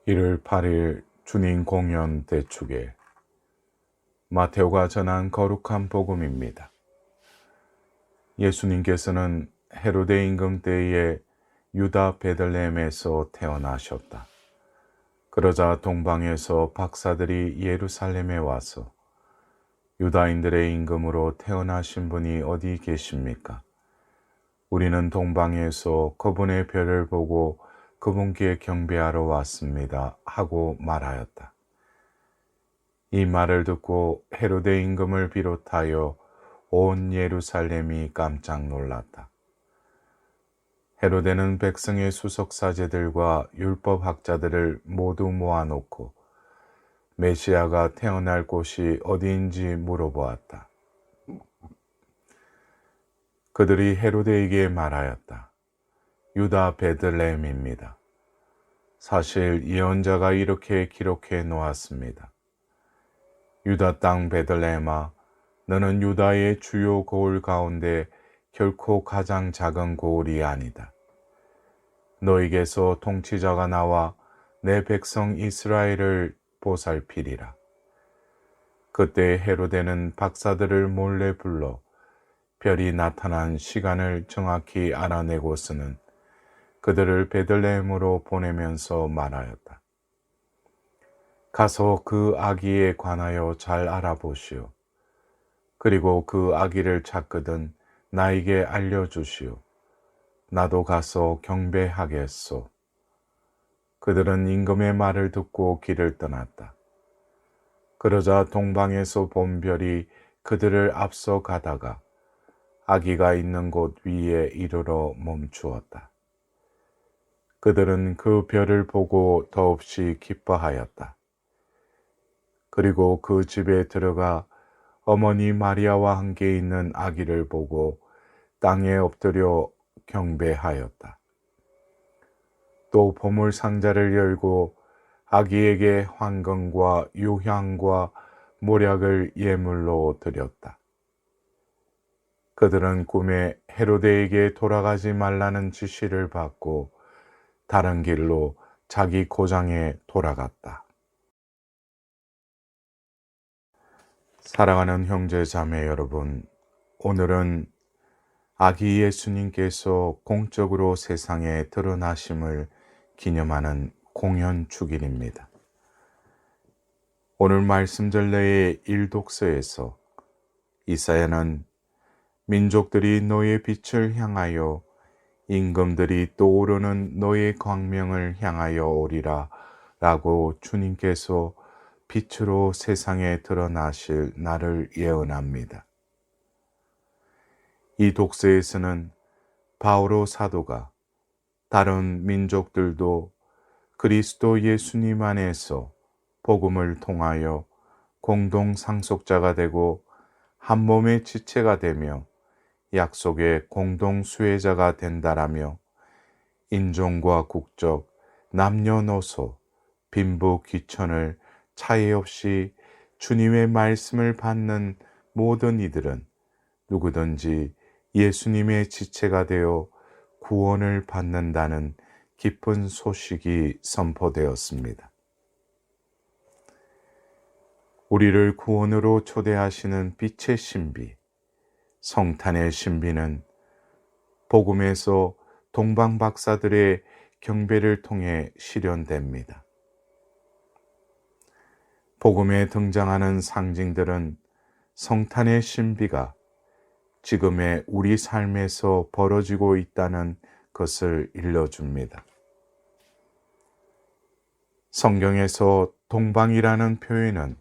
1월 8일 주님 공연 대축에 마테오가 전한 거룩한 복음입니다. 예수님께서는 헤로데 임금 때에 유다 베들레헴에서 태어나셨다. 그러자 동방에서 박사들이 예루살렘에 와서 유다인들의 임금으로 태어나신 분이 어디 계십니까? 우리는 동방에서 그분의 별을 보고 그분께 경배하러 왔습니다 하고 말하였다. 이 말을 듣고 헤로데 임금을 비롯하여 온 예루살렘이 깜짝 놀랐다. 헤로데는 백성의 수석사제들과 율법학자들을 모두 모아놓고 메시아가 태어날 곳이 어디인지 물어보았다. 그들이 헤로데에게 말하였다. 유다 베들레헴입니다. 사실 예언자가 이렇게 기록해 놓았습니다. 유다 땅 베들레헴아, 너는 유다의 주요 고을 가운데 결코 가장 작은 고을이 아니다. 너에게서 통치자가 나와 내 백성 이스라엘을 보살피리라. 그때 헤로데는 박사들을 몰래 불러 별이 나타난 시간을 정확히 알아내고서는 그들을 베들레헴으로 보내면서 말하였다. 가서 그 아기에 관하여 잘 알아보시오. 그리고 그 아기를 찾거든 나에게 알려주시오. 나도 가서 경배하겠소. 그들은 임금의 말을 듣고 길을 떠났다. 그러자 동방에서 본 별이 그들을 앞서 가다가 아기가 있는 곳 위에 이르러 멈추었다. 그들은 그 별을 보고 더없이 기뻐하였다. 그리고 그 집에 들어가 어머니 마리아와 함께 있는 아기를 보고 땅에 엎드려 경배하였다. 또 보물 상자를 열고 아기에게 황금과 유향과 모략을 예물로 드렸다. 그들은 꿈에 헤로데에게 돌아가지 말라는 지시를 받고 다른 길로 자기 고장에 돌아갔다. 사랑하는 형제 자매 여러분, 오늘은 아기 예수님께서 공적으로 세상에 드러나심을 기념하는 공연 주일입니다. 오늘 말씀 전례의 1독서에서 이사야는 민족들이 너의 빛을 향하여 임금들이 떠오르는 너의 광명을 향하여 오리라 라고 주님께서 빛으로 세상에 드러나실 날을 예언합니다. 이 독서에서는 바오로 사도가 다른 민족들도 그리스도 예수님 안에서 복음을 통하여 공동 상속자가 되고 한 몸의 지체가 되며 약속의 공동 수혜자가 된다라며 인종과 국적, 남녀노소, 빈부 귀천을 차이 없이 주님의 말씀을 받는 모든 이들은 누구든지 예수님의 지체가 되어 구원을 받는다는 기쁜 소식이 선포되었습니다. 우리를 구원으로 초대하시는 빛의 신비, 성탄의 신비는 복음에서 동방 박사들의 경배를 통해 실현됩니다. 복음에 등장하는 상징들은 성탄의 신비가 지금의 우리 삶에서 벌어지고 있다는 것을 일러줍니다. 성경에서 동방이라는 표현은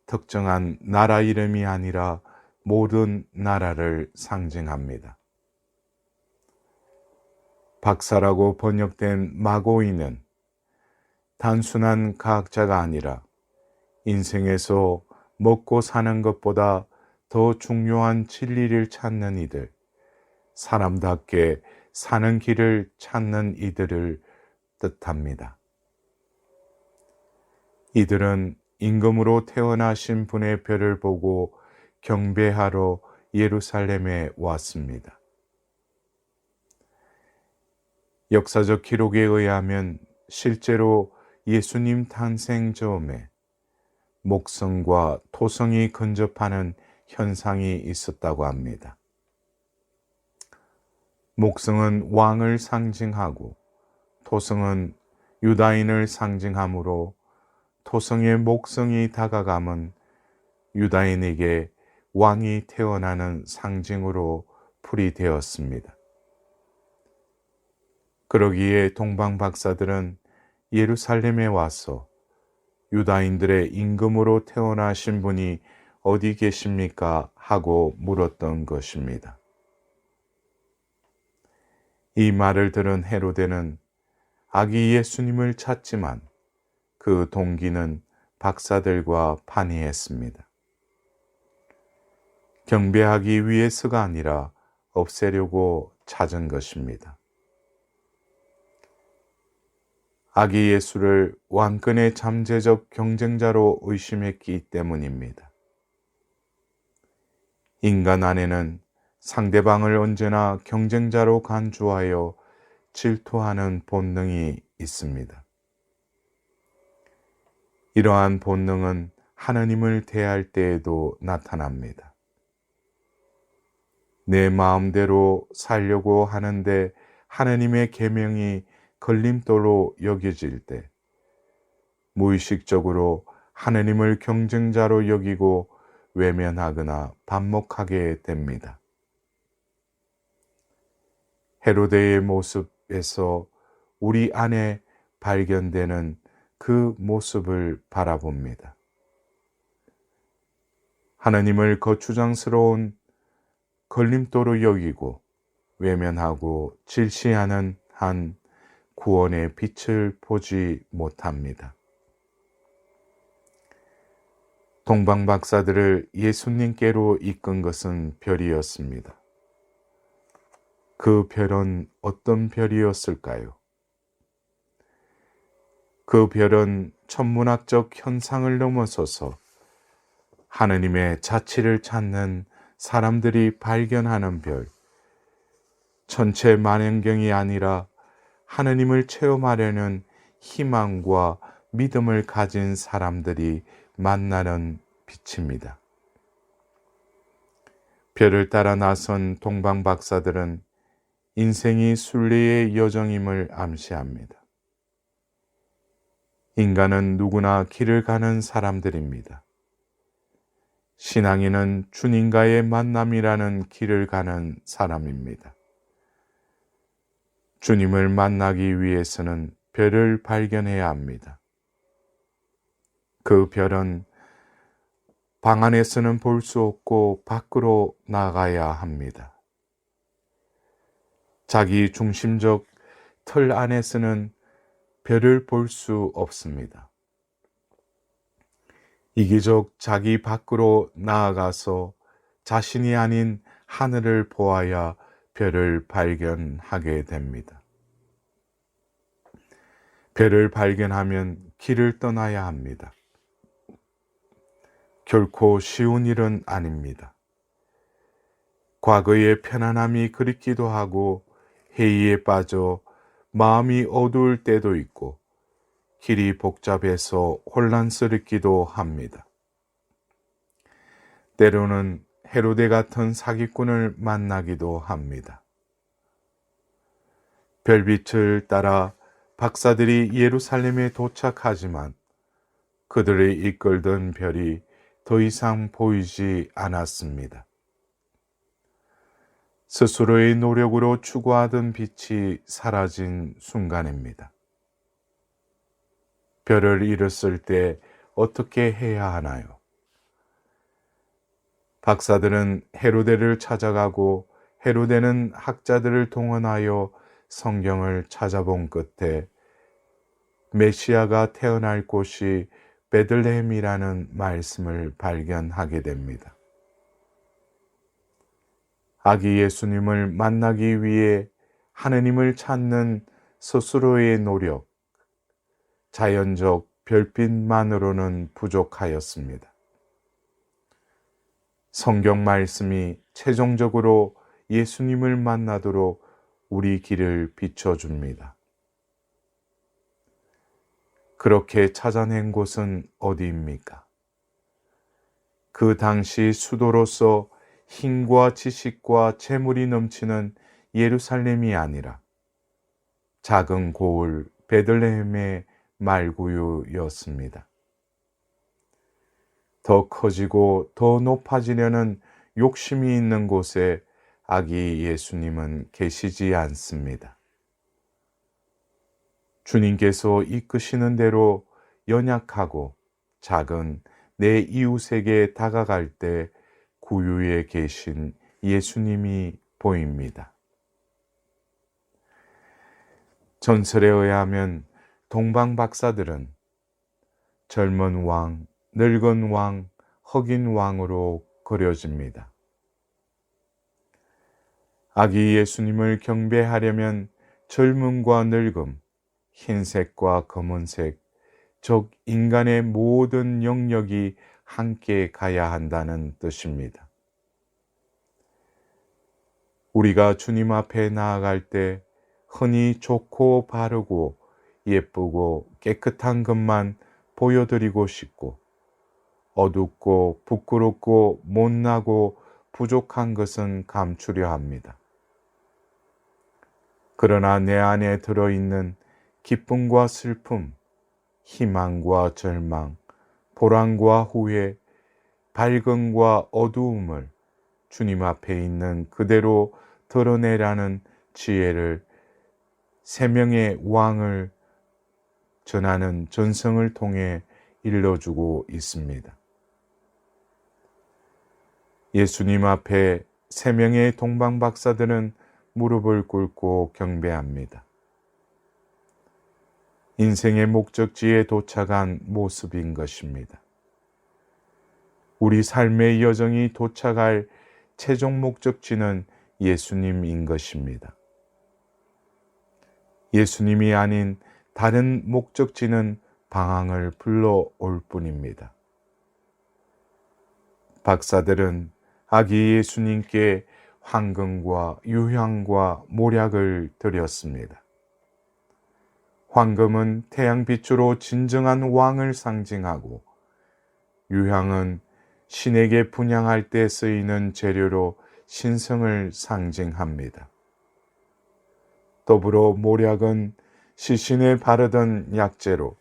특정한 나라 이름이 아니라 모든 나라를 상징합니다. 박사라고 번역된 마고이는 단순한 과학자가 아니라 인생에서 먹고 사는 것보다 더 중요한 진리를 찾는 이들, 사람답게 사는 길을 찾는 이들을 뜻합니다. 이들은 임금으로 태어나신 분의 별을 보고 경배하러 예루살렘에 왔습니다. 역사적 기록에 의하면 실제로 예수님 탄생 즈음에 목성과 토성이 근접하는 현상이 있었다고 합니다. 목성은 왕을 상징하고 토성은 유다인을 상징하므로 토성의 목성이 다가감은 유다인에게 왕이 태어나는 상징으로 풀이되었습니다. 그러기에 동방 박사들은 예루살렘에 와서 유다인들의 임금으로 태어나신 분이 어디 계십니까? 하고 물었던 것입니다. 이 말을 들은 헤로데는 아기 예수님을 찾지만 그 동기는 박사들과 판의했습니다. 경배하기 위해서가 아니라 없애려고 찾은 것입니다. 아기 예수를 왕권의 잠재적 경쟁자로 의심했기 때문입니다. 인간 안에는 상대방을 언제나 경쟁자로 간주하여 질투하는 본능이 있습니다. 이러한 본능은 하나님을 대할 때에도 나타납니다. 내 마음대로 살려고 하는데 하나님의 계명이 걸림돌로 여겨질 때 무의식적으로 하나님을 경쟁자로 여기고 외면하거나 반목하게 됩니다. 헤로데의 모습에서 우리 안에 발견되는 그 모습을 바라봅니다. 하나님을 거추장스러운 걸림돌로 여기고 외면하고 질시하는 한 구원의 빛을 보지 못합니다. 동방 박사들을 예수님께로 이끈 것은 별이었습니다. 그 별은 어떤 별이었을까요? 그 별은 천문학적 현상을 넘어서서 하느님의 자취를 찾는 사람들이 발견하는 별, 천체 만연경이 아니라 하느님을 체험하려는 희망과 믿음을 가진 사람들이 만나는 빛입니다. 별을 따라 나선 동방 박사들은 인생이 순례의 여정임을 암시합니다. 인간은 누구나 길을 가는 사람들입니다. 신앙인은 주님과의 만남이라는 길을 가는 사람입니다. 주님을 만나기 위해서는 별을 발견해야 합니다. 그 별은 방 안에서는 볼 수 없고 밖으로 나가야 합니다. 자기 중심적 틀 안에서는 별을 볼 수 없습니다. 이기적 자기 밖으로 나아가서 자신이 아닌 하늘을 보아야 별을 발견하게 됩니다. 별을 발견하면 길을 떠나야 합니다. 결코 쉬운 일은 아닙니다. 과거의 편안함이 그립기도 하고 회의에 빠져 마음이 어두울 때도 있고 길이 복잡해서 혼란스럽기도 합니다. 때로는 헤로데 같은 사기꾼을 만나기도 합니다. 별빛을 따라 박사들이 예루살렘에 도착하지만 그들을 이끌던 별이 더 이상 보이지 않았습니다. 스스로의 노력으로 추구하던 빛이 사라진 순간입니다. 별을 잃었을 때 어떻게 해야 하나요? 박사들은 헤로데를 찾아가고 헤로데는 학자들을 동원하여 성경을 찾아본 끝에 메시아가 태어날 곳이 베들레헴이라는 말씀을 발견하게 됩니다. 아기 예수님을 만나기 위해 하느님을 찾는 스스로의 노력, 자연적 별빛만으로는 부족하였습니다. 성경 말씀이 최종적으로 예수님을 만나도록 우리 길을 비춰줍니다. 그렇게 찾아낸 곳은 어디입니까? 그 당시 수도로서 힘과 지식과 재물이 넘치는 예루살렘이 아니라 작은 고을 베들레헴의 말구유였습니다. 더 커지고 더 높아지려는 욕심이 있는 곳에 아기 예수님은 계시지 않습니다. 주님께서 이끄시는 대로 연약하고 작은 내 이웃에게 다가갈 때 구유에 계신 예수님이 보입니다. 전설에 의하면 동방 박사들은 젊은 왕, 늙은 왕, 흑인 왕으로 그려집니다. 아기 예수님을 경배하려면 젊음과 늙음, 흰색과 검은색, 즉 인간의 모든 영역이 함께 가야 한다는 뜻입니다. 우리가 주님 앞에 나아갈 때 흔히 좋고 바르고 예쁘고 깨끗한 것만 보여드리고 싶고 어둡고 부끄럽고 못나고 부족한 것은 감추려 합니다. 그러나 내 안에 들어있는 기쁨과 슬픔, 희망과 절망, 보람과 후회, 밝음과 어두움을 주님 앞에 있는 그대로 드러내라는 지혜를 세 명의 왕을 전하는 전성을 통해 일러주고 있습니다. 예수님 앞에 세 명의 동방 박사들은 무릎을 꿇고 경배합니다. 인생의 목적지에 도착한 모습인 것입니다. 우리 삶의 여정이 도착할 최종 목적지는 예수님인 것입니다. 예수님이 아닌 다른 목적지는 방황을 불러올 뿐입니다. 박사들은 아기 예수님께 황금과 유향과 모략을 드렸습니다. 황금은 태양빛으로 진정한 왕을 상징하고 유향은 신에게 분향할 때 쓰이는 재료로 신성을 상징합니다. 더불어 모략은 시신에 바르던 약재로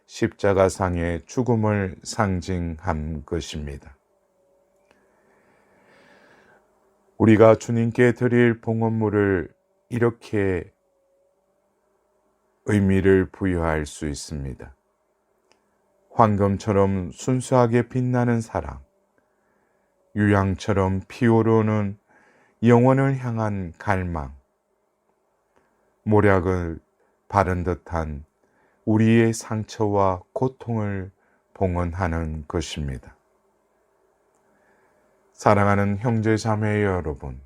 십자가상의 죽음을 상징한 것입니다. 우리가 주님께 드릴 봉헌물을 이렇게 의미를 부여할 수 있습니다. 황금처럼 순수하게 빛나는 사랑, 유향처럼 피오르는 영혼을 향한 갈망, 모략을 바른 듯한 우리의 상처와 고통을 봉헌하는 것입니다. 사랑하는 형제 자매 여러분,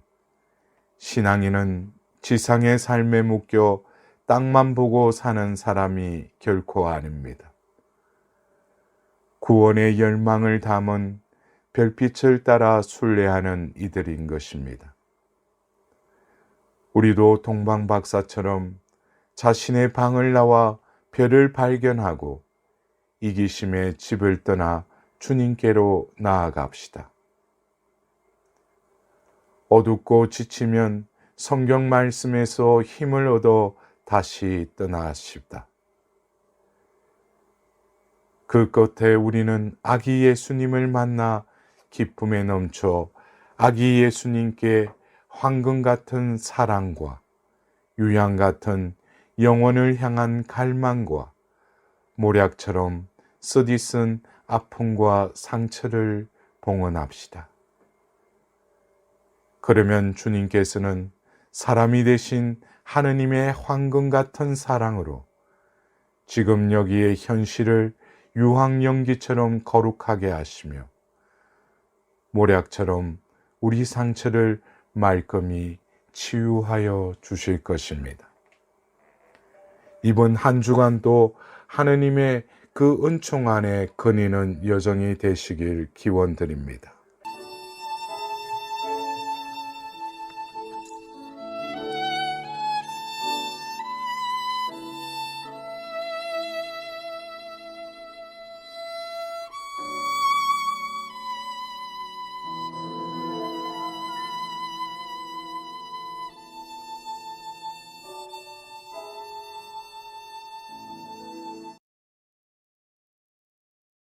신앙인은 지상의 삶에 묶여 땅만 보고 사는 사람이 결코 아닙니다. 구원의 열망을 담은 별빛을 따라 순례하는 이들인 것입니다. 우리도 동방박사처럼 자신의 방을 나와 별을 발견하고 이기심의 집을 떠나 주님께로 나아갑시다. 어둡고 지치면 성경 말씀에서 힘을 얻어 다시 떠나십시다. 그 끝에 우리는 아기 예수님을 만나 기쁨에 넘쳐 아기 예수님께 황금 같은 사랑과 유향 같은 영혼을 향한 갈망과 모략처럼 쓰디쓴 아픔과 상처를 봉헌합시다. 그러면 주님께서는 사람이 되신 하느님의 황금 같은 사랑으로 지금 여기의 현실을 유황연기처럼 거룩하게 하시며 모략처럼 우리 상처를 말끔히 치유하여 주실 것입니다. 이번 한 주간도 하느님의 그 은총 안에 거니는 여정이 되시길 기원드립니다.